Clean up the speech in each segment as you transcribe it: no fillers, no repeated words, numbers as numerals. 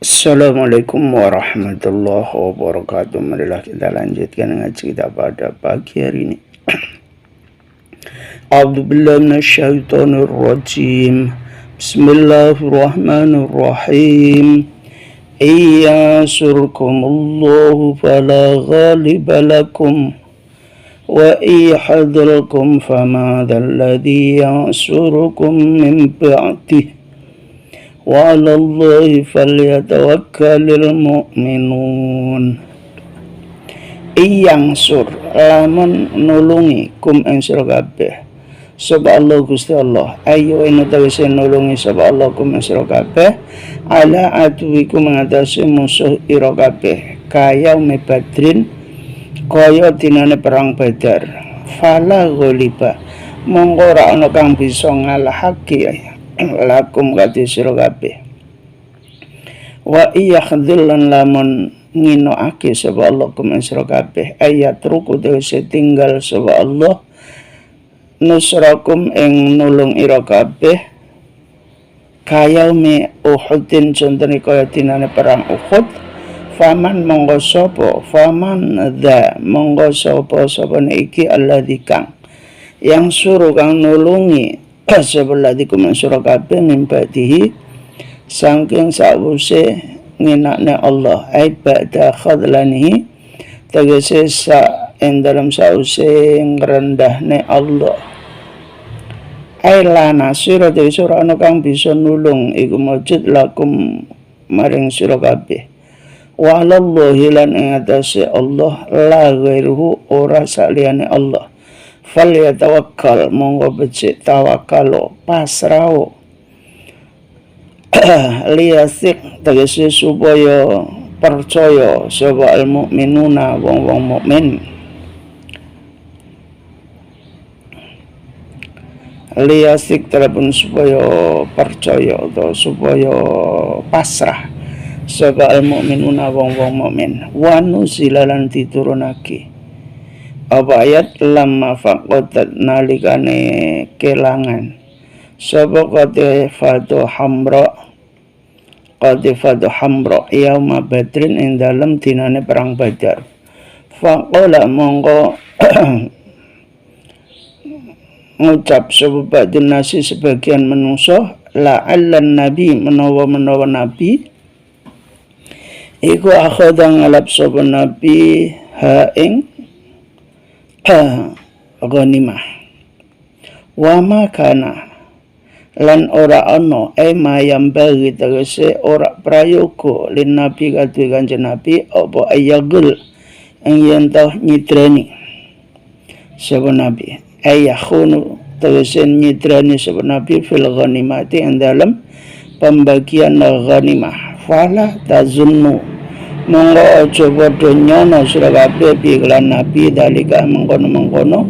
Assalamualaikum warahmatullahi wabarakatuh. Marilah kita lanjutkan ngaji kita pada pagi hari ini. A'udzubillahi minasyaitonir rajim. Bismillahirrahmanirrahim. Iyansurkumullahu fala ghaliba lakum wa iyahadhalkum famadzal ladzi yansurukum min ba'dih wa 'alallahi falyatawakkalul mu'minun. Iyangsur lamun nulungi kum ing sira kabeh sapa Allah Gusti Allah, ayo ing tawise nulungi sapa Allah kum ing sira kabeh ala aduwiku mengatasi musuh ira kabeh kaya Badrin kaya dinane perang Badar. Fala ghaliba mongko ora ana kang bisa ngalahake lakum kati sira kabeh. Wa iyakhdhillan lamun nginoake sapa Allah kum sira kabeh ayat ruku dhewe tinggal sapa Allah nusrakum ing nulung ira kabeh kayaumi Uhudin contone kaya dinane perang Uhud. Faman monggo sapa iki alladzi kang yang suruh kang nulungi sebelah di kumansura kabeh mimpadihi saking sawuse nginakne Allah ai ba'da khadlanihi tegese sa ing dalam sawuse ngrendahne Allah ai la nasira tegese ora ana kang bisa nulung iku mujud lakum maring sira kabeh wa 'alallahi lan ing atase Allah la ghairuhu ora saliyane Allah. Fal yatawakkal monggo becik tawakalo pasrao liyasik tegese supaya percaya sapa al mukminuna wong-wong mukmin liyasik telepon supaya percaya atau supaya pasrah sapa al mukminuna wong-wong mukmin wa nusilalan diturunake apa ayat lamma faqadat nalikane kelangan sapa qatifatu hamra yauma badrin ing dalem dinane perang Badar. Faqala mongko ngucap sapa badun nasi sebagian menungso la'allan nabi menawa nabi iku akhadha ngalap sapa nabi ha ing ghanimah wa makana lan ora ana mayam bagi tegese ora prayoga lin nabi kadhe kanjeng nabi apa ayagul ing yen tau nyidrani sapa nabi ayakhunu tegese nyidrani sapa nabi fil ghanimati ing dalem pembagian ghanimah. Fala tazunnu monggo aja padha nyono sira kabeh iklan nabi dalika mengkono-mengkono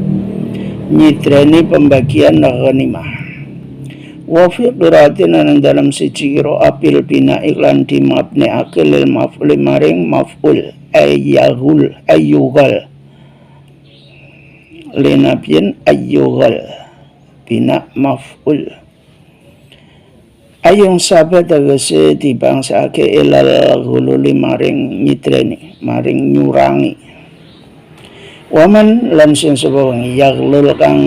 nyidrani pembagian ghanimah. Wa fi qiraatin nang dalam siji qiraat apil bina iklan di mabni akil maf'ul maring maf'ul ayyughal linabiyin ayyughal bina maf'ul ayung sabat tegese dibangsake ilal ghululi maring nyidrani maring nyurangi. Waman lan sing sapa wong yaglul kang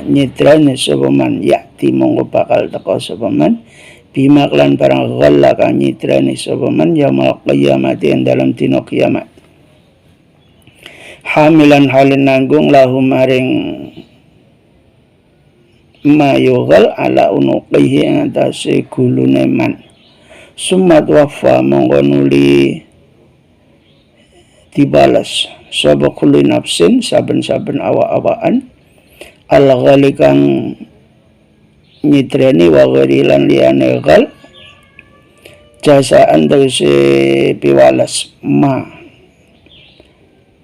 nyidrani sapa man yakti monggo bakal teka sapa man bima lan barang ghalla kang nyidrani sapa man yaumul qiyamati ing dalam dina kiamat. Hamilan halin nanggung lahu maring mayughal ala unuqihi ing atase gulune man. Sumat wafa monggo nuli dibalas sapa kulli nafsin saben-saben awak-awakan al-ghali kang nyidrani wa gharilan liyane ghal jasaan tegese piwalas ma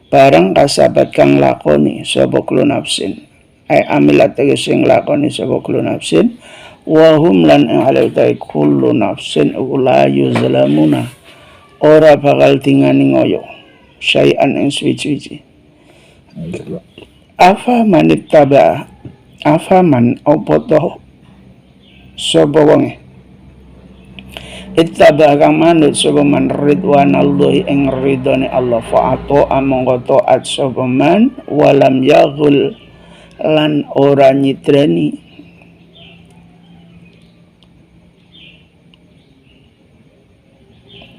barang kasabat kang lakoni sapa kulli nafsin ai amilat tegese nglakoni sapa kullu nafsin wa hum lan alaihi kullu nafsin la yuzlamuna ora bakal dingani ngoyo syai'an ing suci-suci. Afa manittaba afa man opo to sapa wonge ittaba kang manut sapa man ridwanallahi ing ridhone Allah fa'ato amangka taat sapa man walam yaghul lan ora nyidrani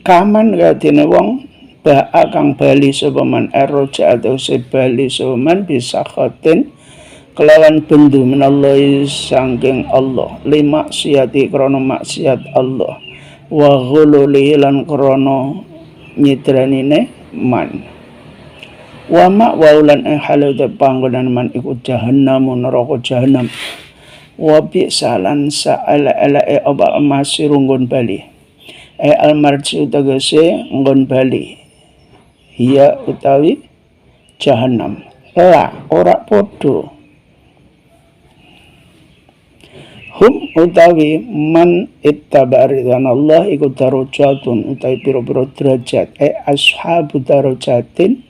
kaman kadene wong ba'a kang bali sapa man eroja atau sebali sapa man bisa khotin kelawan bendu menallahi sangking Allah lima maksiati krana maksiat Allah wa ghululihi lan krana nyidranine man wa ma waulan ing halude panggonan man iku jahannam neraka jahannam wa bi salan saala-alae oba masih runggon bali almarji tegese nggon bali hiya utawi jahannam la ora podo hum utawi man ittaba ridwan Allah iku darajatun utawi pira-pira derajat ashabu darajatin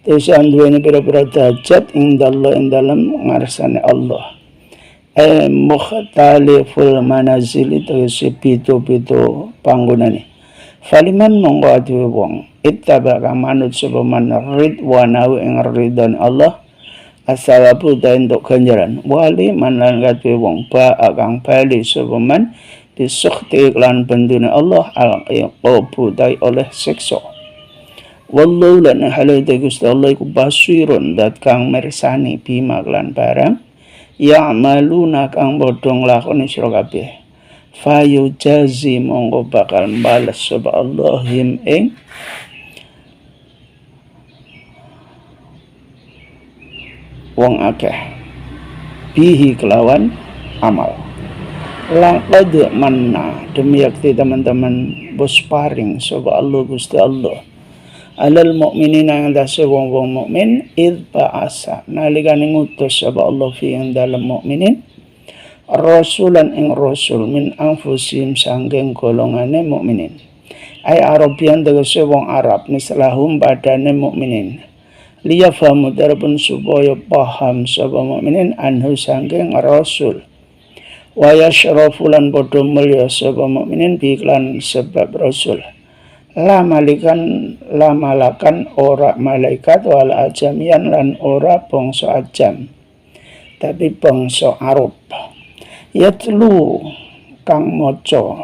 terus anduweni pira-pira derajat indallah ing dalem ngarsane Allah mukhtaliful manazil tegese pitu-pitu panggonane faliman monggo aduwe wong ittaba kang manut sapa man ridwanahu ing ridwan Allah asawabu ta entuk ganjaran wali man lan kadhe wong ba kang bali sapa man disukhti lan bendune Allah al-iqabu dai oleh siksa wallahu lan halate Gusti Allah iku basirun dat kang mirsani bima lan barang ya'maluna kang padha nglakoni sira kabeh fayujazi monggo bakal bales sapa Allah him ing wong akeh bihi kelawan amal laqad manna demi yakti teman-teman bos paring sapa Allah Gusti Allah alal mukminina yang dase wong-wong mukmin id ba'asa nalikane ngutus sapa Allah fi ing dalem mukminin rasulan ing rasul min anfusihim sangking golongane mukminin ai arabian tegese wong Arab mislahum badane mukminin liya fahamu darapun supaya paham sapa mukminin anhu sangking rasul wa yashrafu lan padha mulya sapa mukminin bi iklan sebab rasul la malakan ora malaikat wala ajamian lan ora bangsa ajam tapi bangsa Arab yatlu kang maca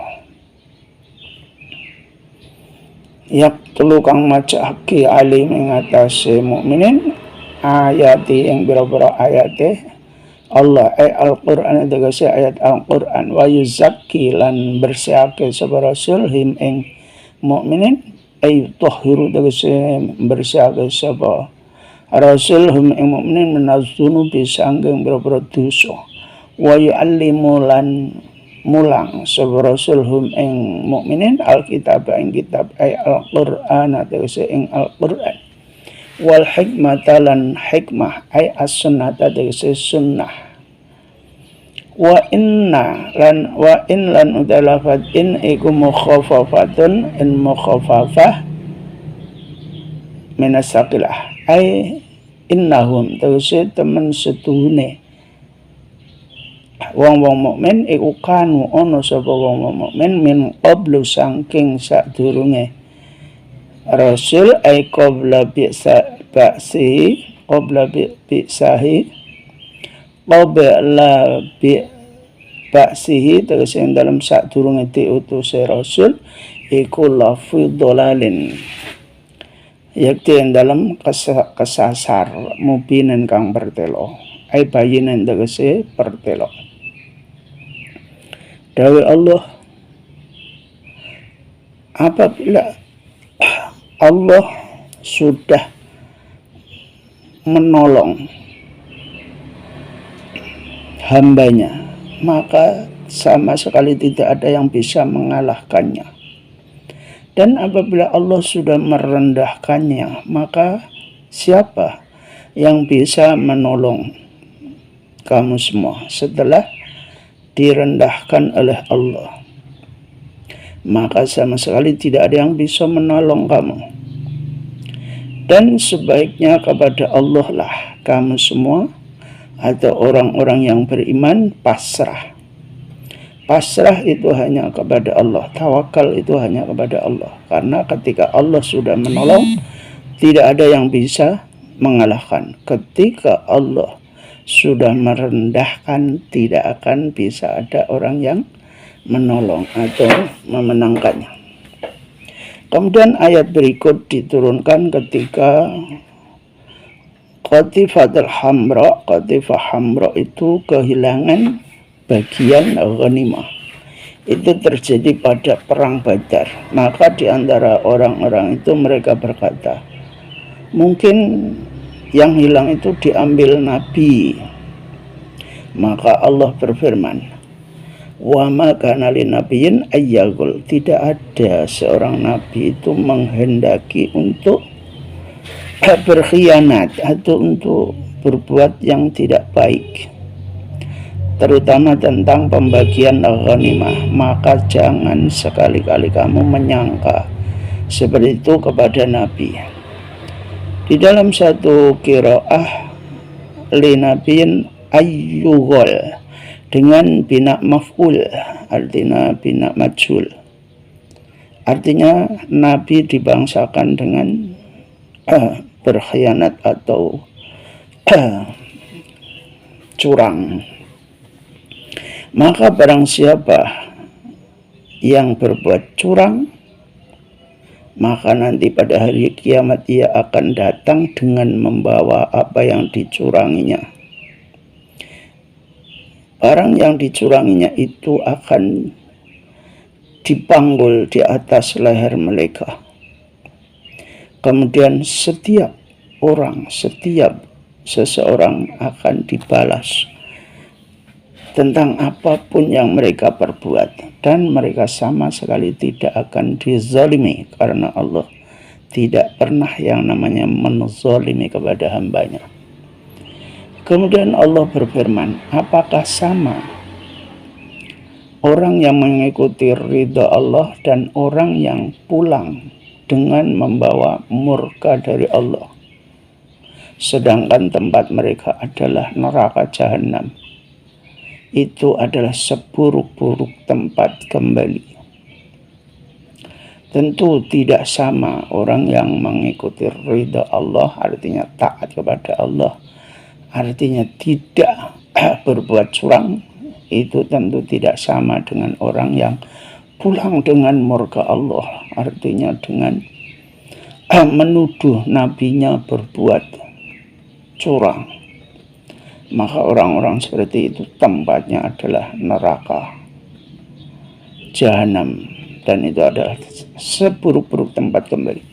kang macake alim ing atase mukminin ayati ing pira-pira ayate Allah Al-Qur'an tegese ayat Al-Qur'an wa yuzakki lan bersihake sapa rasul him ing mukminin tahhiru tegese bersihake sapa rasul hum ing mukminin minaz-dzunubi sanging pira-pira dosa wa yu'allimu lan mulang sapa rasul hum ing mukminin alkitab ing kitab al-Qur'an tegese ing Al-Qur'an wal hikmata lan hikmah as-sunnah tegese sunnah wa in lan udalafat in iku mukhafafatun in mukhafafah minasaqilah innahum tegese temen setuhune wong-wong mukmin iku kanu ana sapa wong mukmin min qablu saking sadurunge rasul qabla bi'sahi qabla bi'sahi tegese dalam sadurunge diutuse rasul iku lafi dolalin yakti dalam kesasar mubinin kang pertelo bayinan tegese pertelo dawuh Allah apabila Allah sudah menolong hambanya maka sama sekali tidak ada yang bisa mengalahkannya dan apabila Allah sudah merendahkannya maka siapa yang bisa menolong kamu semua setelah direndahkan oleh Allah maka sama sekali tidak ada yang bisa menolong kamu dan sebaiknya kepada Allah lah kamu semua atau orang-orang yang beriman pasrah Pasrah itu hanya kepada Allah, tawakal itu hanya kepada Allah. Karena ketika Allah sudah menolong, tidak ada yang bisa mengalahkan. Ketika Allah sudah merendahkan, tidak akan bisa ada orang yang menolong atau memenangkannya. Kemudian ayat berikut diturunkan ketika Qatifatul Hamra. Qatifah Hamra itu kehilangan bagian ghanimah. Itu terjadi pada perang Badar. Maka di antara orang-orang itu mereka berkata, mungkin yang hilang itu diambil Nabi. Maka Allah berfirman, wa ma kana linabiyyin ayyagul, tidak ada seorang nabi itu menghendaki untuk berkhianat atau untuk berbuat yang tidak baik, terutama tentang pembagian ghanimah. Maka jangan sekali-kali kamu menyangka seperti itu kepada Nabi. Di dalam satu qiraah linabiyin ayyughal dengan bina maf'ul, artinya bina majhul. Artinya Nabi dibangsakan dengan berkhianat atau curang. Maka barang siapa yang berbuat curang, maka nanti pada hari kiamat ia akan datang dengan membawa apa yang dicuranginya. Barang yang dicuranginya itu akan dipanggul di atas leher mereka. Kemudian setiap seseorang akan dibalas tentang apapun yang mereka perbuat, dan mereka sama sekali tidak akan dizalimi, karena Allah tidak pernah yang namanya menzalimi kepada hambanya. Kemudian Allah berfirman, apakah sama orang yang mengikuti ridha Allah dan orang yang pulang dengan membawa murka dari Allah, sedangkan tempat mereka adalah neraka jahanam? Itu adalah seburuk-buruk tempat kembali. Tentu tidak sama orang yang mengikuti ridha Allah, artinya taat kepada Allah, artinya tidak berbuat curang. Itu tentu tidak sama dengan orang yang pulang dengan murka Allah, artinya dengan menuduh nabinya berbuat curang. Maka orang-orang seperti itu tempatnya adalah neraka jahanam, dan itu adalah seburuk-buruk tempat kembali.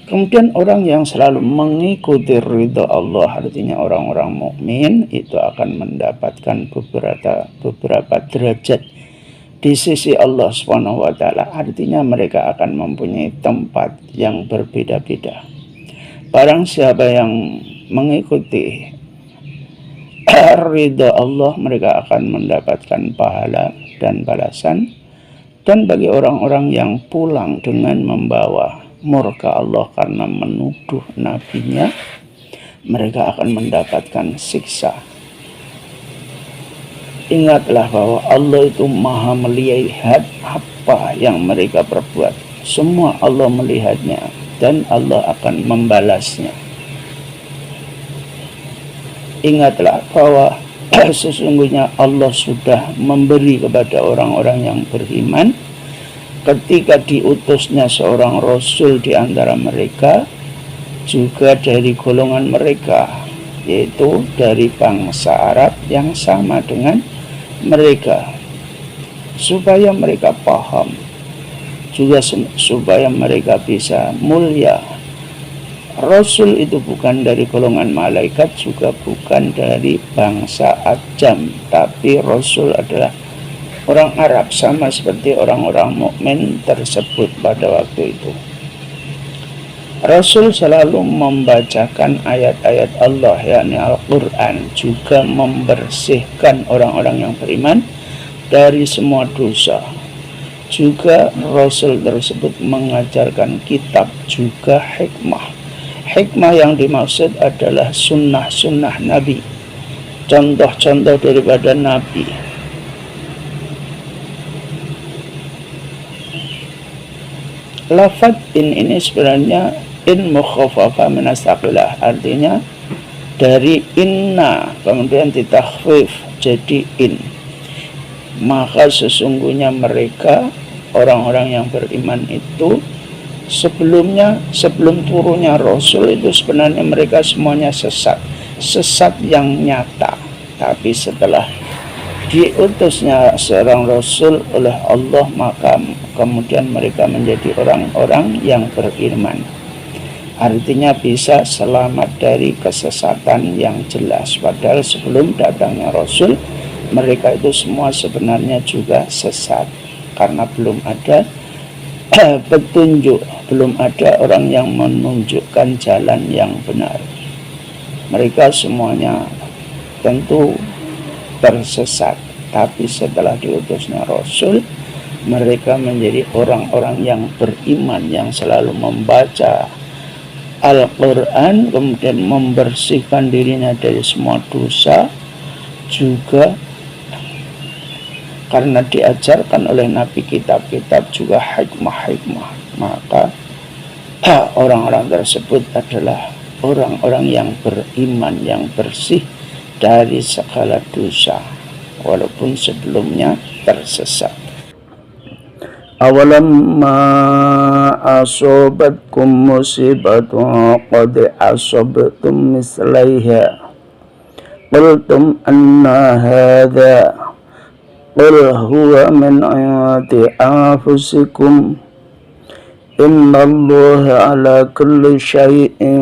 Kemudian orang yang selalu mengikuti ridha Allah, artinya orang-orang mukmin, itu akan mendapatkan beberapa derajat di sisi Allah Subhanahu wa taala. Artinya mereka akan mempunyai tempat yang berbeda-beda. Barang siapa yang mengikuti ridha Allah, mereka akan mendapatkan pahala dan balasan. Dan bagi orang-orang yang pulang dengan membawa murka Allah karena menuduh nabinya, mereka akan mendapatkan siksa. Ingatlah bahwa Allah itu maha melihat apa yang mereka perbuat. Semua Allah melihatnya, dan Allah akan membalasnya. Ingatlah bahwa sesungguhnya Allah sudah memberi kepada orang-orang yang beriman ketika diutusnya seorang rasul di antara mereka, juga dari golongan mereka, yaitu dari bangsa Arab yang sama dengan mereka, supaya mereka paham, juga supaya mereka bisa mulia. Rasul itu bukan dari golongan malaikat, juga bukan dari bangsa Ajam, tapi Rasul adalah orang Arab, sama seperti orang-orang mukmin tersebut pada waktu itu. Rasul selalu membacakan ayat-ayat Allah, yakni Al-Quran, juga membersihkan orang-orang yang beriman dari semua dosa. Juga Rasul tersebut mengajarkan kitab, juga hikmah. Hikmah yang dimaksud adalah sunnah-sunnah Nabi, contoh-contoh daripada Nabi. Lafaz in ini sebenarnya in mukhaffafa min as-saqilah, artinya dari inna kemudian ditakhfif jadi in. Maka sesungguhnya mereka orang-orang yang beriman itu sebelum turunnya Rasul itu sebenarnya mereka semuanya sesat yang nyata. Tapi setelah diutusnya seorang Rasul oleh Allah, maka kemudian mereka menjadi orang-orang yang beriman. Artinya bisa selamat dari kesesatan yang jelas. Padahal sebelum datangnya Rasul, mereka itu semua sebenarnya juga sesat. Karena belum ada petunjuk, belum ada orang yang menunjukkan jalan yang benar. Mereka semuanya tentu tersesat. Tapi setelah diutusnya Rasul, mereka menjadi orang-orang yang beriman, yang selalu membaca Al-Quran, kemudian membersihkan dirinya dari semua dosa, juga karena diajarkan oleh Nabi kitab-kitab juga hikmah-hikmah. Maka orang-orang tersebut adalah orang-orang yang beriman, yang bersih dari segala dosa, walaupun sebelumnya tersesat. Awalamma asobatkum musibatun qad asabtum mislaiha qultum anna hadha qul huwa min indi anfusikum innallaha ala kulli syai'in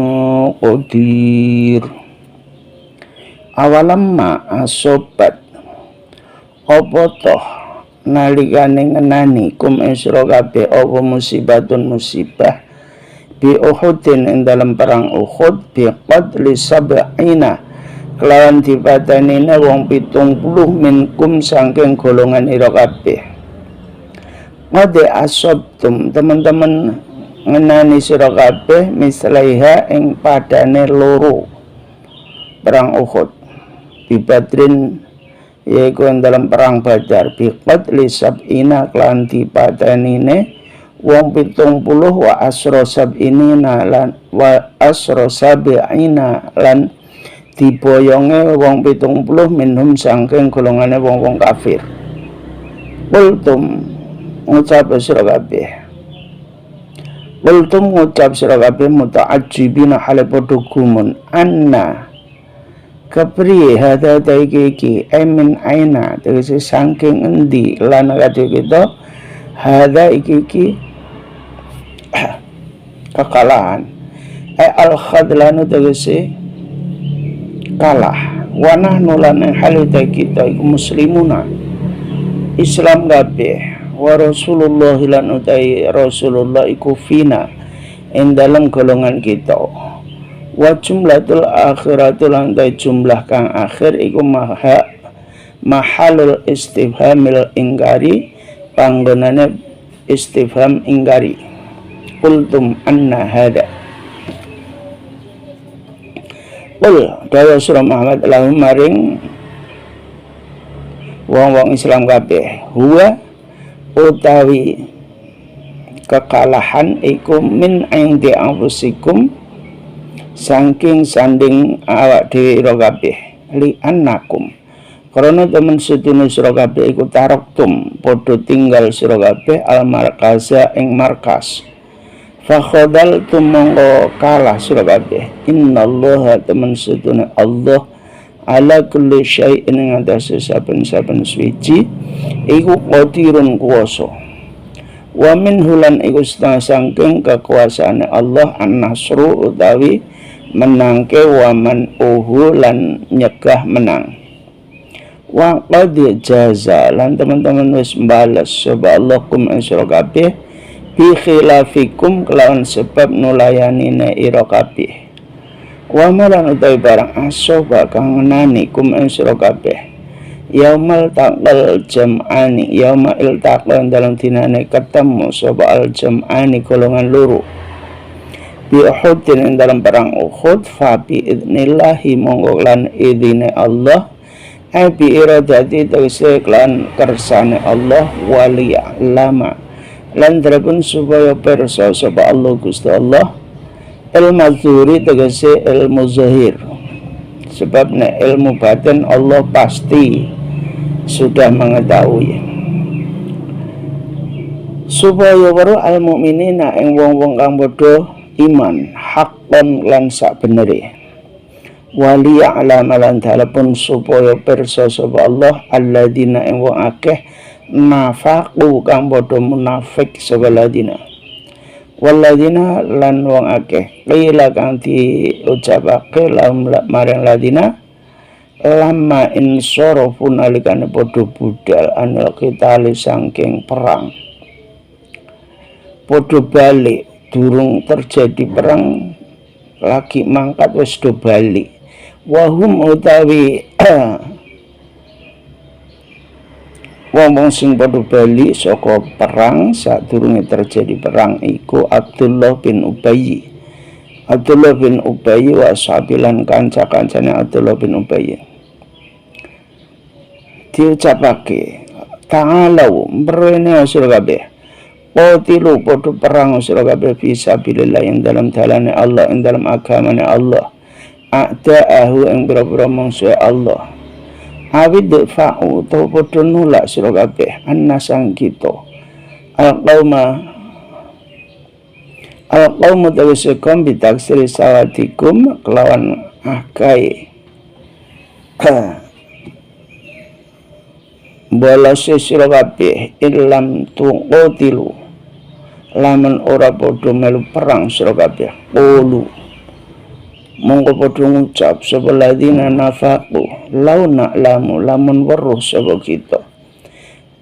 qadir. Awalamma asobat apa toh nalikane ngenani kum isra kabeh apa musibatun musibah bi Uhudin ing dalam perang Uhud bi qadli sab'ina kelawan dipatenine wong 70 minkum saking golongan ira kabeh. Qad asabtum teman-teman ngenani sira kabeh mislaiha ing padane loro perang Uhud bi Badrin yaitu dalam perang Badar biqat li sab'ina klan dipatenine wong 70 wa asro sab'ina lan wa asro sab'ina lan diboyonge wong 70 minhum saking golongane wong-wong kafir. Qultum ngucap sira kabeh muta'ajjibina hale padha gumun anna kepriye hada iki emin aina tegese saking endi lan kadhe kita hada iki kekalahan al khadlanu tegese kalah wa nahnu lan halita kita iku muslimuna Islam kabeh wa Rasulullah lan utai Rasulullah iku fina ing dalam golongan kita wa jumlatul akhiratul lantai jumlah kang akhir iku mahalul istifhamil ingkari panggonane istifham ingkari. Qultum anna hada qul dawa surah Muhammad lahum maring wong-wong Islam kabeh huwa utawi kekalahan iku min indi anfusikum saking sanding awak dhewe ira kabeh li annakum karena temen sedune sira kabeh iku taraktum padha tinggal sira kabeh al markaza ing markas fa khadaltum monggo kalah sira kabeh innallaha temen sedune Allah ala kulli syai'in ing atase saben-saben suci iku qadirun kuwasa wa min hulan iku saking kekuasaane Allah an-nasru utawi menangke waman lan nyegah menang wa qad jaza lan teman-teman wis mbales sapa Allah kum sira kabeh bi khilafikum kelawan sebab nulayanine ira kabeh wa malan utawi barang asoba kang ngenani kum sira kabeh yaumal taqal jam'ani yauma iltaqal dalam dinane ketemu sapa al jam'ani golongan loro bi Uhudin ing dalam perang Uhud fa bi idnillahi monggo lan idine Allah bi iradati tegese lan kersane Allah waliya lama lan drapun supaya pirsa sapa Allah Gusti Allah mazhuri tegese ilmu zahir. Sebab nek ilmu batin Allah pasti sudah mengetahui. Supaya weruh al mukminina ing wong-wong kang padha iman haqqan lan sak benere. Wali ya'lam lan dalapun supaya pirsa sapa Allah alladzina ing wong akeh nafaqu kang padha munafik sapa ladina. Walladzina lan wong akeh qila kang diucapake maring ladina lama insorofu nalikane padha budal anil qitali saking perang. Padha balik durung terjadi perang lagi mangkat wis do balik. Wahum utawi wong sing padha bali saka perang sadurunge terjadi perang iku Abdullah bin Ubay. Abdullah bin Ubay wa sahabilan kanca-kancane Abdullah bin Ubay. Diucapake, "Ta'alau mrene sira kabeh. Qatilu padha perang sira kabeh fisabilillah ing dalam dalane Allah, ing dalam agamane Allah. A'da'ahu ing boro-boro mungsuhe Allah. Awid fa'u to padha nulak sira kabeh annasang kita al-qauma tawasikum bitaksiri sawatikum kelawan akai balase sira kabeh ilam tuqatilu lamun ora padha melu perang sira kabeh qulu monggo padha ngucap sapa ladina nafaqu launa lamu lamun weruh sapa kita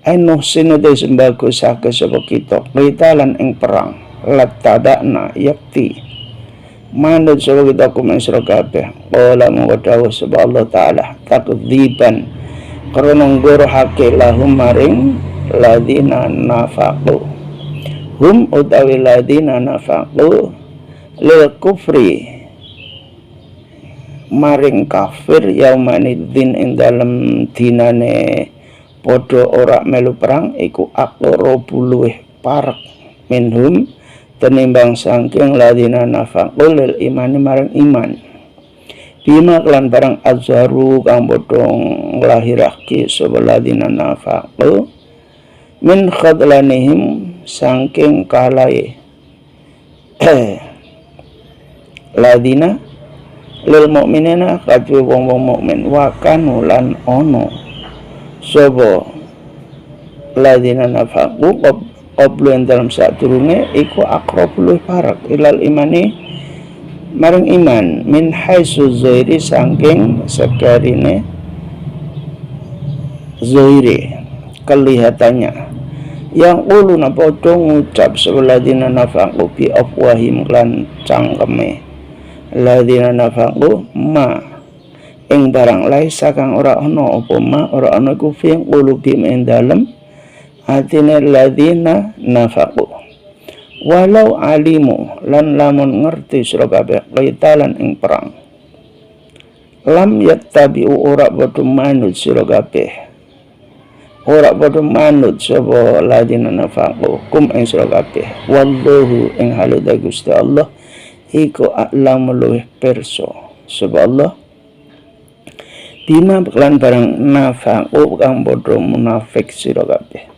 eno sinode sembago sake sapa kita qitalan ing perang latadana yakti manut sapa kita kumen sira kabeh qala monggo dawuh sapa Allah taala takdziban karena nggorohake lahum maring ladina nafaqu hum utawi ladina nafaqu lil kufri maring kafir yaumanidzin ing dalem dinane padha ora melu perang iku aqrabu luweh parek minhum tenimbang saking ladina nafaqul lil imani maring iman bima kelan barang azharu kang padha nglahirake sapa ladina nafaqul min khadlanihim saking kalae ladina lil mukminina kadhe wong-wong mukmin wa kanu lan ono sapa ladina nafaqu qablu dalam sadurunge iku aqrabul farak ilal imani maring iman min haitsu zairi saking sekarine zairi kelihatannya yang uluna padha ngucap sapa ladina nafaqu bi afwahim lan cangkeme ladina nafaqu ma ing barang laisa kang ora ana apa ma ora ana iku fi qulubihim ing dalem atine ladina nafaqu walau alimu lan lamun ngerti sira kabeh qitalan ing perang lam yattabi'u ora padha manut sira kabeh ora padha manut sapa ladina nafaqu kum ing sira kabeh wallahu ing haluda Gusti Allah iku a'lamu luwih pirsa sapa Allah bima kelan barang nafaqu kang padha munafik sira kabeh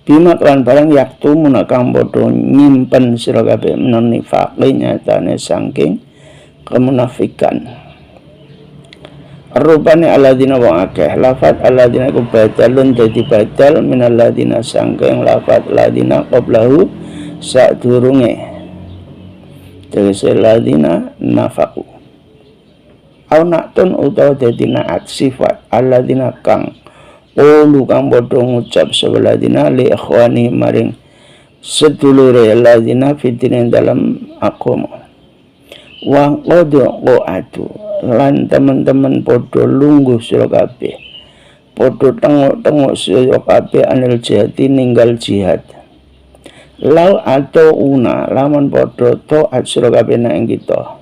bima kelan barang yaktu kang padha nyimpen sira kabeh menifaq nyatane saking kemunafikan rupane alladzina wa akeh lafat alladzina ku badalun dadi badal minal ladzina saking lafat alladzina qablahu sadurunge tegese ladina nafaqu au naktun utawa dadi naat sifat alladzina kang ulu kang padha ngucap sapa ladina li ikhwani maring sedulure ladina fitine dalam agama wa qadu lan teman-teman padha lungguh sira kabeh padha tengok-tengok sira kabeh anil jihati ninggal jihad lau atau una lamun padha taat sira kabeh nang kita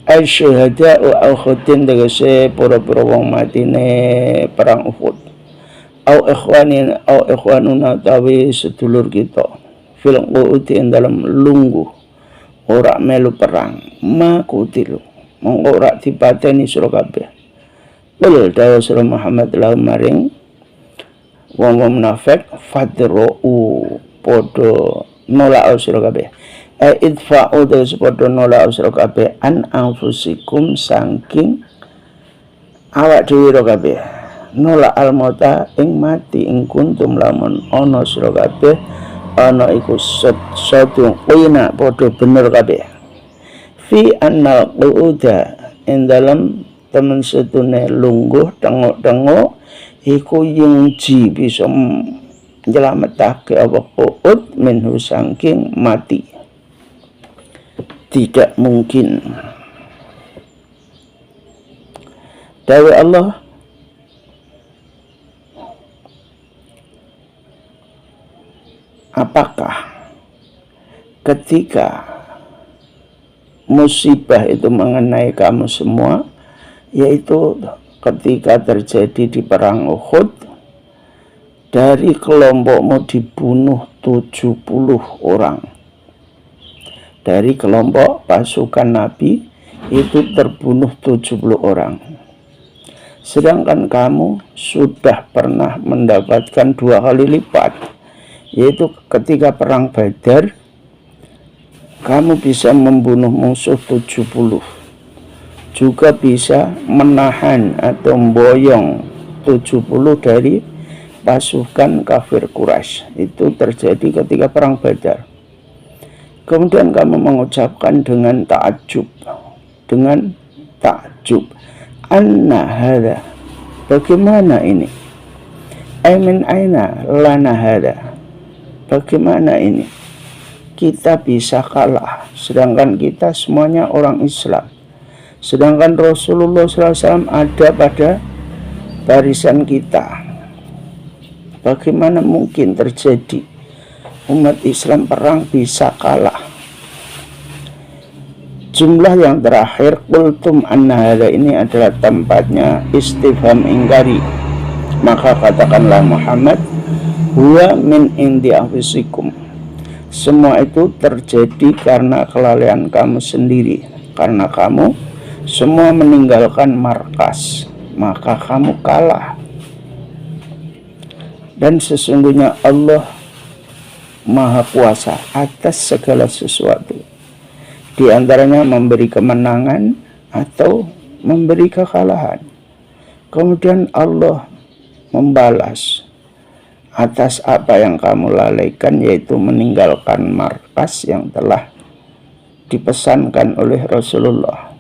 asyhada wa akhutin tegese para-para wong matine perang Uhud au ikhwanuna tawi sedulur kita fil qu'udi ing dalam lungguh ora melu perang makutilu mongko ora dipateni sira kabeh. Qul dawu sira Muhammad lahum maring wong munafik fadrou padha nolak sira kabeh. Idfa'u dawu padha nolak sira kabeh an anfusikum saking awak dhewe kabeh. Nolak almota ing mati ing kuntum lamun ana sira kabeh ana iku satu qina padha bener kabeh fi annal qu'uda ing dalem temen setune lungguh tengok-tengok iku yungji bisa nyelametake apa qu'ud minhu saking mati. Tidak mungkin. Dawuh Allah, apakah ketika musibah itu mengenai kamu semua, yaitu ketika terjadi di perang Uhud, dari kelompokmu dibunuh 70 orang. Dari kelompok pasukan Nabi itu terbunuh 70 orang. Sedangkan kamu sudah pernah mendapatkan 2 kali lipat, yaitu ketika perang Badar kamu bisa membunuh musuh 70, juga bisa menahan atau memboyong 70 dari pasukan kafir Quraisy. Itu terjadi ketika perang Badar. Kemudian kamu mengucapkan dengan takjub, anna hadza, bagaimana ini? Min aina lana hadza, bagaimana ini kita bisa kalah sedangkan kita semuanya orang Islam, sedangkan Rasulullah SAW ada pada barisan kita. Bagaimana mungkin terjadi umat Islam perang bisa kalah? Jumlah yang terakhir qultum anna hadza ini adalah tempatnya istifham ingkari. Maka katakanlah Muhammad, huwa min indi anfusikum, semua itu terjadi karena kelalaian kamu sendiri, karena kamu semua meninggalkan markas, maka kamu kalah. Dan sesungguhnya Allah Maha Kuasa atas segala sesuatu, di antaranya memberi kemenangan atau memberi kekalahan. Kemudian Allah membalas atas apa yang kamu lalaikan, yaitu meninggalkan markas yang telah dipesankan oleh Rasulullah,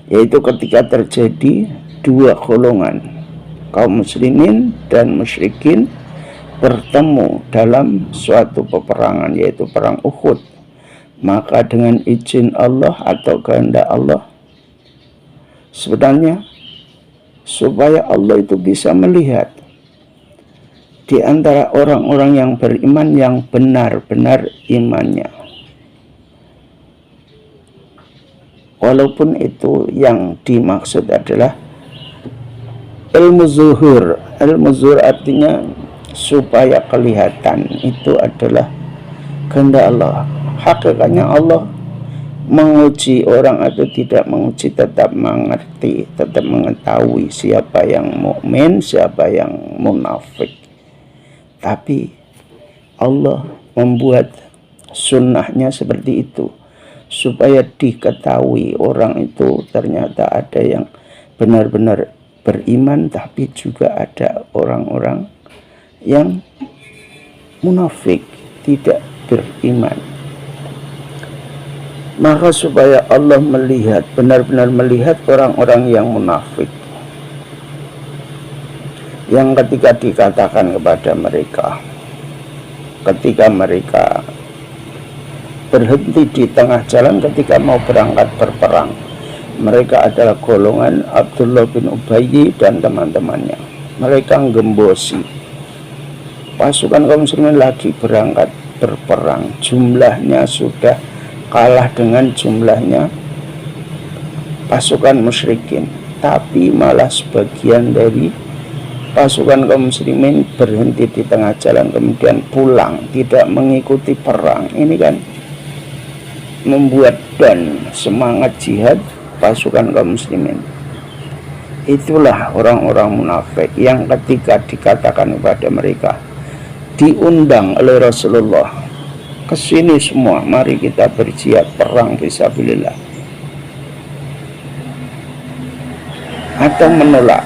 yaitu ketika terjadi 2 golongan, kaum muslimin dan musyrikin, bertemu dalam suatu peperangan, yaitu perang Uhud. Maka dengan izin Allah atau kehendak Allah, sebenarnya supaya Allah itu bisa melihat di antara orang-orang yang beriman yang benar-benar imannya, walaupun itu yang dimaksud adalah ilmu zuhur. Ilmu zuhur artinya supaya kelihatan, itu adalah kehendak Allah. Hakikatnya Allah menguji orang atau tidak menguji, tetap mengerti, tetap mengetahui siapa yang mukmin, siapa yang munafik. Tapi Allah membuat sunnahnya seperti itu, supaya diketahui orang itu ternyata ada yang benar-benar beriman, tapi juga ada orang-orang yang munafik, tidak beriman. Maka supaya Allah melihat, benar-benar melihat orang-orang yang munafik, yang ketika dikatakan kepada mereka, ketika mereka berhenti di tengah jalan ketika mau berangkat berperang, mereka adalah golongan Abdullah bin Ubayy dan teman-temannya. Mereka gembosi pasukan kaum muslimin lagi berangkat berperang, jumlahnya sudah kalah dengan jumlahnya pasukan musyrikin, tapi malah sebagian dari pasukan kaum muslimin berhenti di tengah jalan kemudian pulang, tidak mengikuti perang. Ini kan membuat dan semangat jihad pasukan kaum muslimin. Itulah orang-orang munafik yang ketika dikatakan kepada mereka, diundang oleh Rasulullah, kesini semua, mari kita berjihad perang fisabilillah, atau menolak.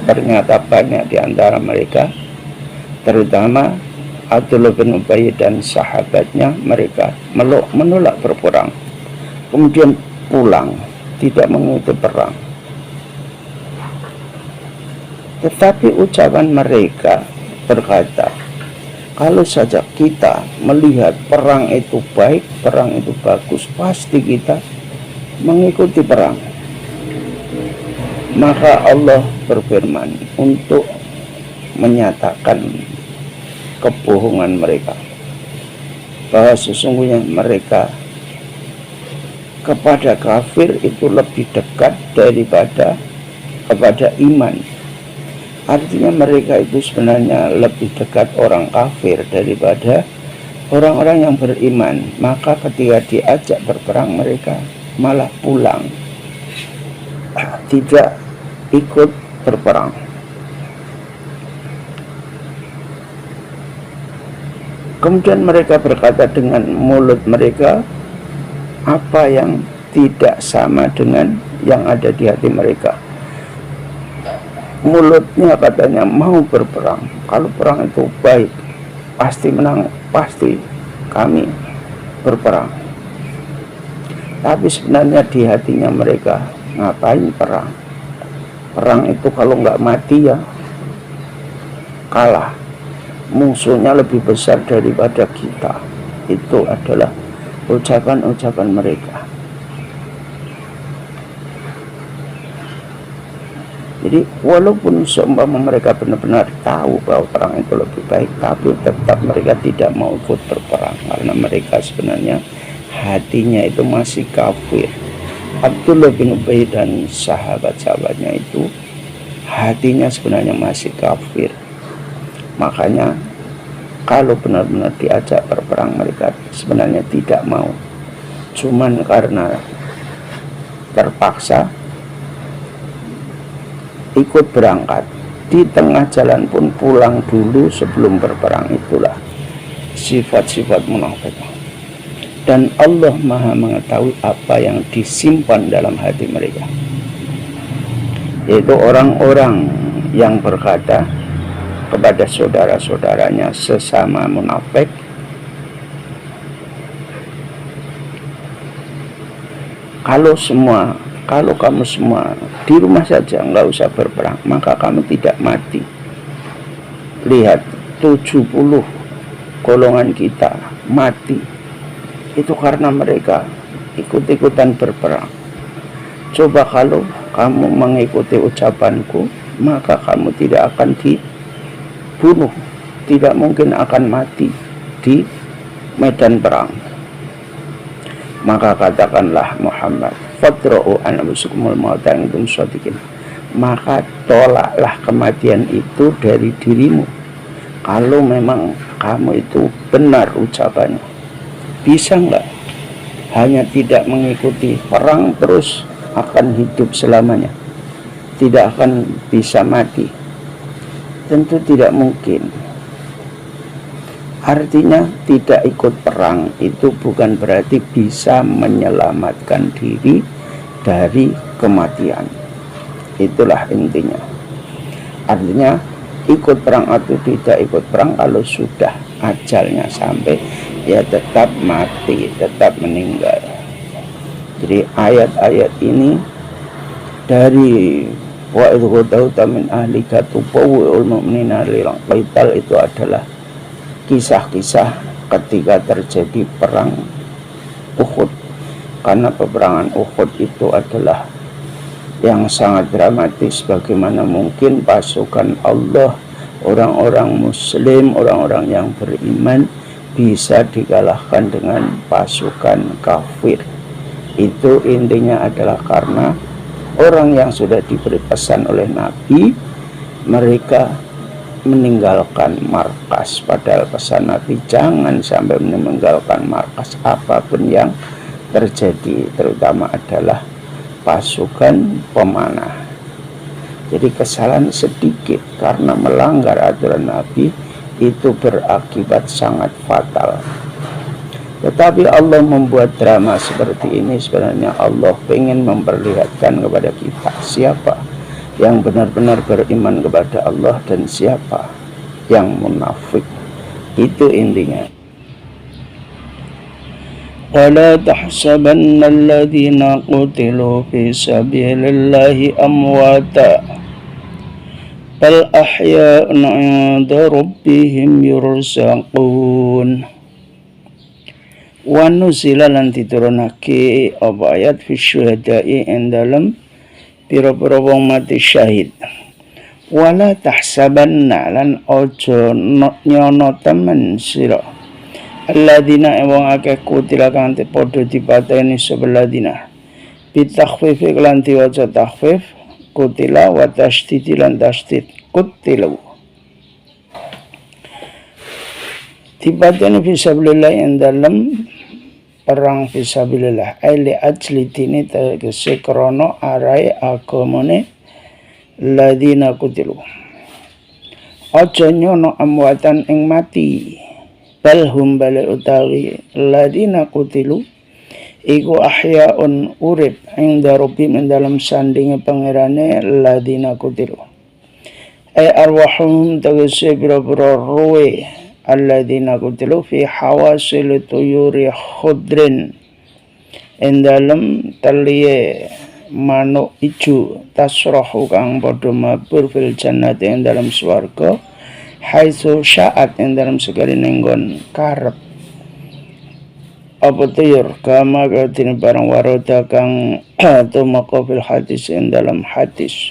Ternyata banyak di antara mereka, terutama Abdullah bin Ubay dan sahabatnya, mereka menolak berperang, kemudian pulang, tidak mengikuti perang. Tetapi ucapan mereka berkata, kalau saja kita melihat perang itu baik, perang itu bagus, pasti kita mengikuti perang. Maka Allah berfirman untuk menyatakan kebohongan mereka, bahwa sesungguhnya mereka kepada kafir itu lebih dekat daripada kepada iman. Artinya mereka itu sebenarnya lebih dekat orang kafir daripada orang-orang yang beriman. Maka ketika diajak berperang mereka malah pulang, tidak ikut berperang. Kemudian mereka berkata dengan mulut mereka apa yang tidak sama dengan yang ada di hati mereka. Mulutnya katanya mau berperang, kalau perang itu baik, pasti menang, pasti kami berperang. Tapi sebenarnya di hatinya mereka, ngapain perang? Perang itu kalau nggak mati ya kalah, musuhnya lebih besar daripada kita. Itu adalah ucapan-ucapan mereka. Jadi walaupun seumpama mereka benar-benar tahu bahwa perang itu lebih baik, tapi tetap mereka tidak mau ikut berperang, karena mereka sebenarnya hatinya itu masih kafir. Abdullah bin Ubay dan sahabat-sahabatnya itu hatinya sebenarnya masih kafir. Makanya kalau benar-benar diajak berperang mereka sebenarnya tidak mau, cuman karena terpaksa ikut berangkat. Di tengah jalan pun pulang dulu sebelum berperang. Itulah sifat-sifat munafik. Dan Allah Maha mengetahui apa yang disimpan dalam hati mereka, yaitu orang-orang yang berkata kepada saudara-saudaranya sesama munafik, kalau kamu semua di rumah saja, nggak usah berperang, maka kamu tidak mati. Lihat 70 golongan kita mati, itu karena mereka ikut-ikutan berperang. Coba kalau kamu mengikuti ucapanku, maka kamu tidak akan dibunuh, tidak mungkin akan mati di medan perang. Maka katakanlah Muhammad, fadra'u an anfusikumul mauta in kuntum shadiqin, maka tolaklah kematian itu dari dirimu kalau memang kamu itu benar ucapannya. Bisa enggak hanya tidak mengikuti perang terus akan hidup selamanya, tidak akan bisa mati? Tentu tidak mungkin. Artinya tidak ikut perang itu bukan berarti bisa menyelamatkan diri dari kematian. Itulah intinya. Artinya ikut perang atau tidak ikut perang, kalau sudah ajalnya sampai, ya tetap mati, tetap meninggal. Jadi ayat-ayat ini dari wa idh ghadawta min ahlika tubawwi'ul mu'minina lil qital, itu adalah kisah-kisah ketika terjadi perang Uhud. Karena peperangan Uhud itu adalah yang sangat dramatis. Bagaimana mungkin pasukan Allah, orang-orang muslim, orang-orang yang beriman bisa dikalahkan dengan pasukan kafir. Itu intinya adalah karena orang yang sudah diberi pesan oleh Nabi mereka meninggalkan markas. Padahal pesan Nabi jangan sampai meninggalkan markas apapun yang terjadi, terutama adalah pasukan pemanah. Jadi kesalahan sedikit karena melanggar aturan Nabi itu berakibat sangat fatal. Tetapi Allah membuat drama seperti ini sebenarnya Allah ingin memperlihatkan kepada kita siapa yang benar-benar beriman kepada Allah dan siapa yang munafik. Itu intinya. وَلَا تَحْسَبَنَّ الَّذِينَ قُتِلُوا فِي سَبِيلِ اللَّهِ أَمْوَاتًا بَلْ أَحْيَاءٌ عِندَ رَبِّهِمْ يُرْزَقُونَ. Wa nuzila lan diturunake apa ayat fi syuhada'i ing dalem pira-pira wong mati syahid. Wala tahsabanna lan aja nyono temen sira alladzina wong akeh kutila kang padha dipateni sebelah dina bitakhfif lan diwaca takhfif kutila wa tashdid lan tashdid kutilu dipateni fisabilillah ing dalem perang fisabilillah ai li ajli dini tegese krana arai agamane ladina kutilu aja nyono amwatan ing mati bal hum bal utawi ladina kutilu iku ahyaun urip ing darobi ing dalam sandinge pangerane ladina kutilu ai arwahum tegese pira-pira ruwe alladzina kutilu fi hawasil tuyuri khudrin ing dalem taliye manuk ijo tasrahu kang padha mabur fil jannati ing dalem swarga haitsu sya'at ing dalem segala nenggon karep apa tuyur kama kadene barang waroda kang tumeka fil hadis ing dalem hadis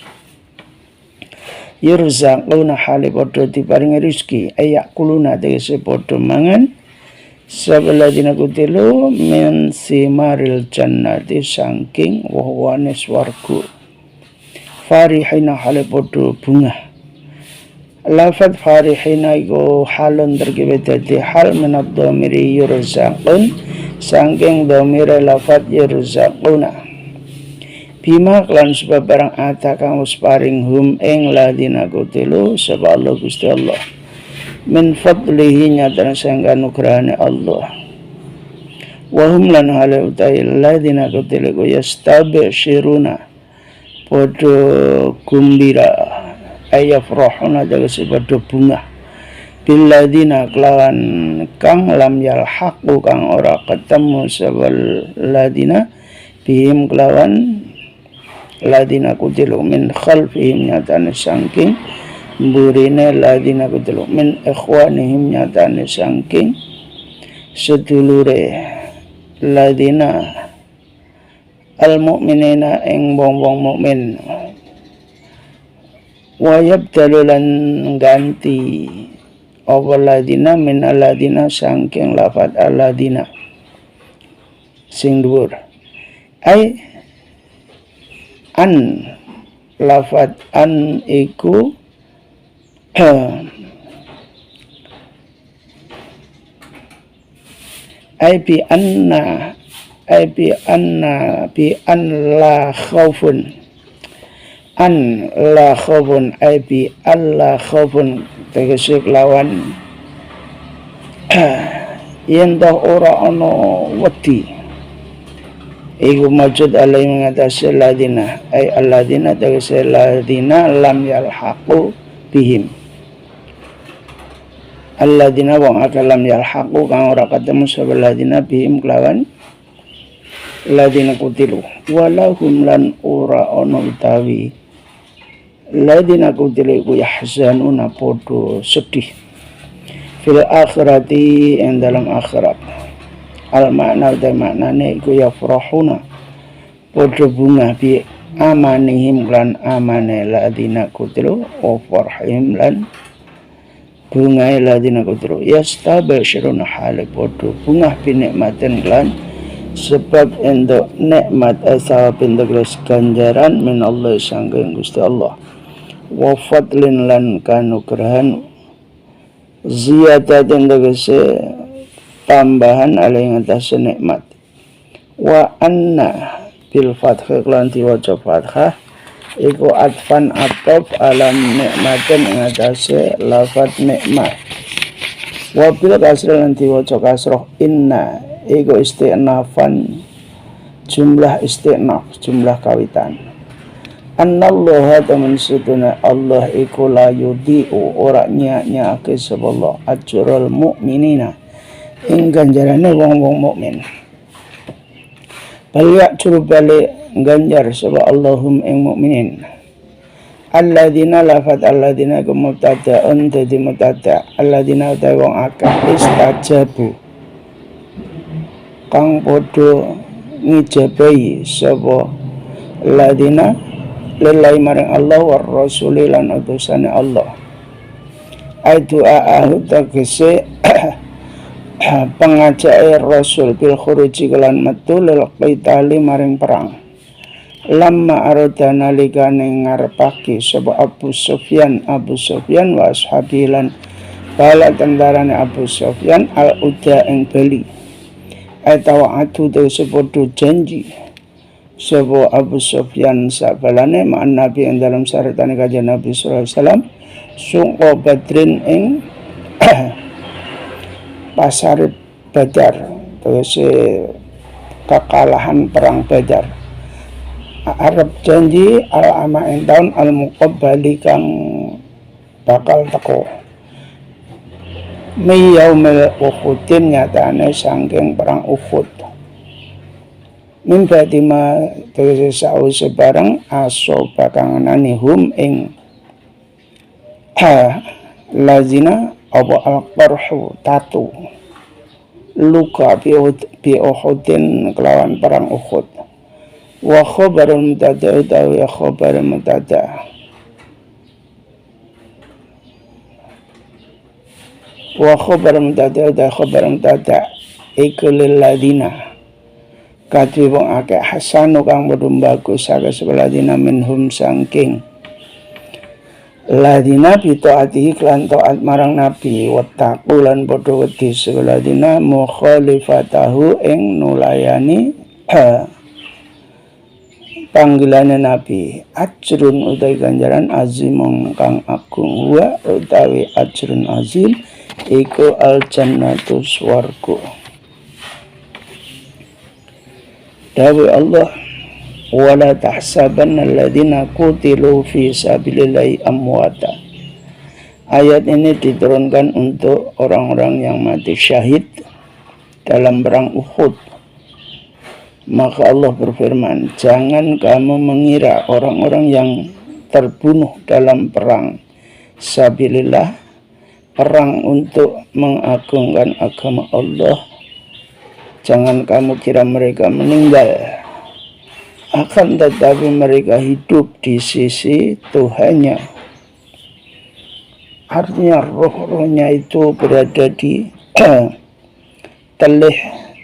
yurzaquna hale padha diparingi rezeki ayak kuluna tegese padha mangan sabeladina kutilu min simaril jannati saking woh-wohane swarga farihina hale padha bunga lafad farihina iku halun terkiwe dadi hal minad dhamiri yurzaqun saking dhamire lafad yurzaquna bima klan sebab barang ata kang wis paring hum ing ladina kutilu sebab Allah Gusti Allah min fadlihi nyatan sang anugerahane Allah wa hum lan hale utai ladina kutilu yastabshiruna podo gumbira ayafrahuna tegese podo bunga bil ladina kelawan kang lam yalhaqu kang ora ketemu sebab ladina bihim kelawan ladina kutilu min khalfihim nyatane saking burine ladina kutilu min ikhwanihim nyatane saking sedulure ladina al mu'minina ing wong-wong mukmin wa yabdalu lan ganti apa ladina min aladina saking lafat aladina sing dhuwur ai an lafat an iku ai bi anna bi an la khaufun an la khaufun ai bi alla khaufun tegese lawan yen ora ana wedi iku maksud alai mengatasi ladina ay alladina tegese ladina lam yalhaqu bihim alladina wong akeh lam yalhaqu kang ora ketemu sapa ladina bihim kelawan ladina kutilu walahum lan ora ana utawi ladina kutilu iku yahzanuna podo sedih fil akhirati ing dalam akhirat al makna utai maknane iku yafrahuna padha bunga bi amanihim lan amane ladina kutilu wa farhim lan bunga ladina kutilu yastabshiruna hale padha bunga bi nikmatin lan sebab entuk nikmat asal bentuk ganjaran min Allah sangking Gusti Allah wa fadlin lan kanugrahan, ziyadatin tegese tambahan alai ngatas nikmat, wa anna bil fathah lan diwaca fathah iku atfan atop alam nikmatin ngatas lafat nikmat, wa bil kasrah lan diwaca kasrah inna iku istinafan jumlah istinaf jumlah kawitan, annallaha temen seduna Allah iku la yudhi'u ora nyak-nyake sapa Allah ajrul mukminina ing ganjarane wong-wong mukmin. Balik juru balik ganjar sapa Allahum ing mukminin. Alladzina lafat alladzina kumubtada'un dadi mubtada', alladzina utawi wong akeh istajabu kang padha ngijabahi sapa alladzina lillahi maring Allah war rasuli lan utusane Allah. Doa tegese pengajake rasul bil khuruji kelan metu lil qitali maring perang. Lamma arada nalikane ngarepake sapa Abu Sufyan wa ashabi lan bala tentarane Abu Sufyan al uda ing bali. Tawa'atu tegese padha janji sapa Abu Sufyan sabalane ma'an Nabi ing dalam syaratane kanjeng Nabi sallallahu alaihi wasallam sungko Badrin ing pasar Badar, tegese kekalahan perang Badar. Arab janji al-ama ing taun al-muqabbali kang bakal teko. Mi yaumil Uhudin nyatane saking perang Uhud. Min badima tegese sause bareng aso bakanganane hum ing lazina apa al-qarhu tatu luka bi Uhudin kelawan perang Uhud. Wa khabarul mubtada utawi khabar mubtada, wa khabar mubtada utawi khabar mubtada iku lil ladina kadhe wong akeh hasanu kang padha bagus saka sebeladina minhum sangking ladina bitaati lan taat marang nabi wattaqu lan padha wedi sebeladina mukhalifatahu ing nulayani panggilane nabi. Ajrun utawi ganjaran azimung kang agung, wa utawi ajrun azim iku al jannatu swarga. Dawi Allah wala tahsabanna alladhina qutilu fi sabilillahi amwata. Ayat ini diturunkan untuk orang-orang yang mati syahid dalam perang Uhud. Maka Allah berfirman, jangan kamu mengira orang-orang yang terbunuh dalam perang sabilillah, perang untuk mengagungkan agama Allah, jangan kamu kira mereka meninggal, akan tetapi mereka hidup di sisi Tuhannya. Artinya roh-rohnya itu berada di telih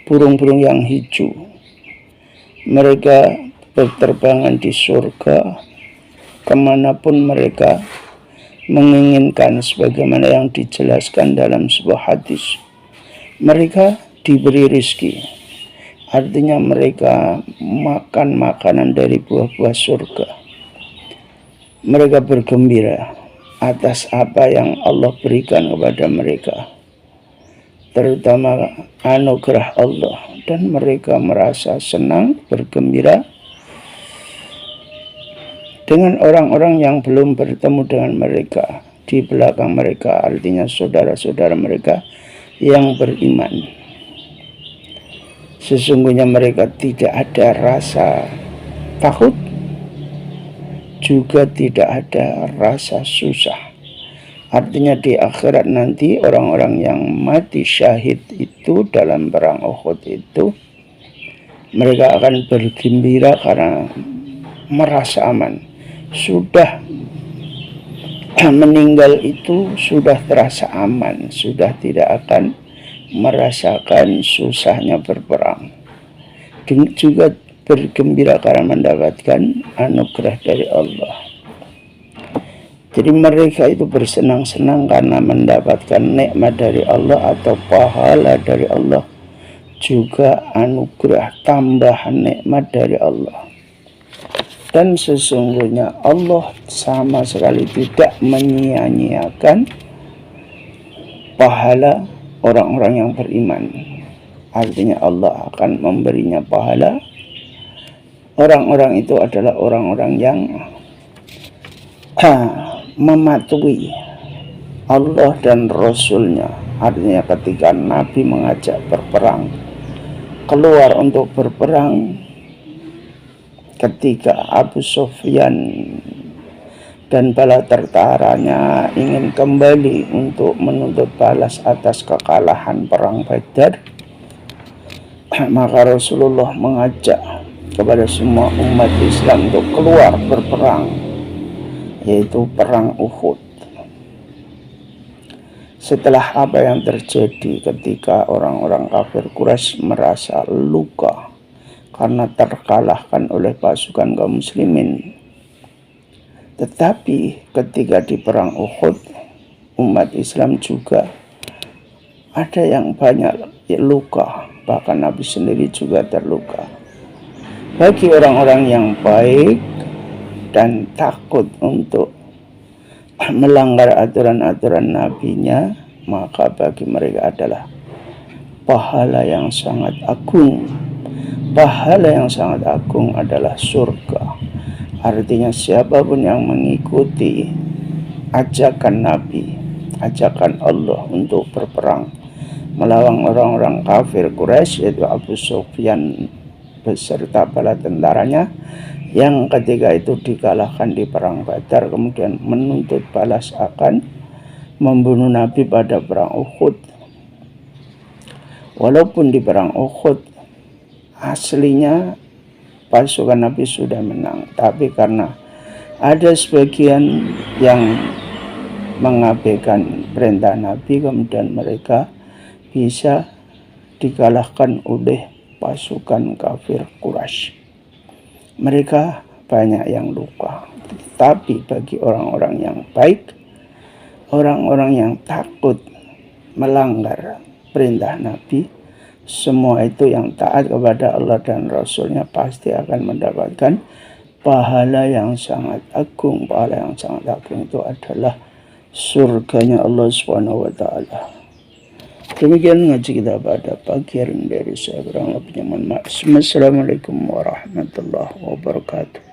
burung-burung yang hijau. Mereka berterbangan di surga kemanapun mereka menginginkan, sebagaimana yang dijelaskan dalam sebuah hadis. Mereka diberi rizki, artinya mereka makan makanan dari buah-buah surga. Mereka bergembira atas apa yang Allah berikan kepada mereka, terutama anugerah Allah, dan mereka merasa senang, bergembira dengan orang-orang yang belum bertemu dengan mereka di belakang mereka, artinya saudara-saudara mereka yang beriman. Sesungguhnya mereka tidak ada rasa takut, juga tidak ada rasa susah. Artinya di akhirat nanti orang-orang yang mati syahid itu dalam perang Uhud itu, mereka akan bergembira karena merasa aman. Sudah meninggal itu sudah terasa aman, sudah tidak akan merasakan susahnya berperang. Juga bergembira karena mendapatkan anugerah dari Allah. Jadi mereka itu bersenang-senang karena mendapatkan nikmat dari Allah atau pahala dari Allah, juga anugerah tambahan nikmat dari Allah. Dan sesungguhnya Allah sama sekali tidak menyia-nyiakan pahala orang-orang yang beriman. Artinya Allah akan memberinya pahala. Orang-orang itu adalah orang-orang yang mematuhi Allah dan Rasulnya. Artinya ketika Nabi mengajak berperang, keluar untuk berperang, ketika Abu Sufyan dan bala tentaranya ingin kembali untuk menuntut balas atas kekalahan perang Badar, maka Rasulullah mengajak kepada semua umat Islam untuk keluar berperang, yaitu perang Uhud. Setelah apa yang terjadi ketika orang-orang kafir Quraisy merasa luka karena terkalahkan oleh pasukan kaum muslimin. Tetapi ketika di perang Uhud, umat Islam juga ada yang banyak luka, bahkan Nabi sendiri juga terluka. Bagi orang-orang yang baik dan takut untuk melanggar aturan-aturan Nabi-Nya, maka bagi mereka adalah pahala yang sangat agung. Pahala yang sangat agung adalah surga. Artinya siapapun yang mengikuti ajakan Nabi, ajakan Allah untuk berperang melawan orang-orang kafir Quraisy, yaitu Abu Sufyan beserta bala tentaranya, yang ketika itu dikalahkan di perang Badar, kemudian menuntut balas akan membunuh Nabi pada perang Uhud. Walaupun di perang Uhud aslinya pasukan Nabi sudah menang, tapi karena ada sebagian yang mengabaikan perintah Nabi, kemudian mereka bisa dikalahkan oleh pasukan kafir Quraisy. Mereka banyak yang luka, tetapi bagi orang-orang yang baik, orang-orang yang takut melanggar perintah Nabi, semua itu yang taat kepada Allah dan Rasulnya pasti akan mendapatkan pahala yang sangat agung. Pahala yang sangat agung itu adalah surganya Allah Subhanahu wa Ta'ala. Demikian ngaji kita pada pagi hari ini dari saya, kurang lebihnya mohon maaf. Assalamualaikum warahmatullahi wabarakatuh.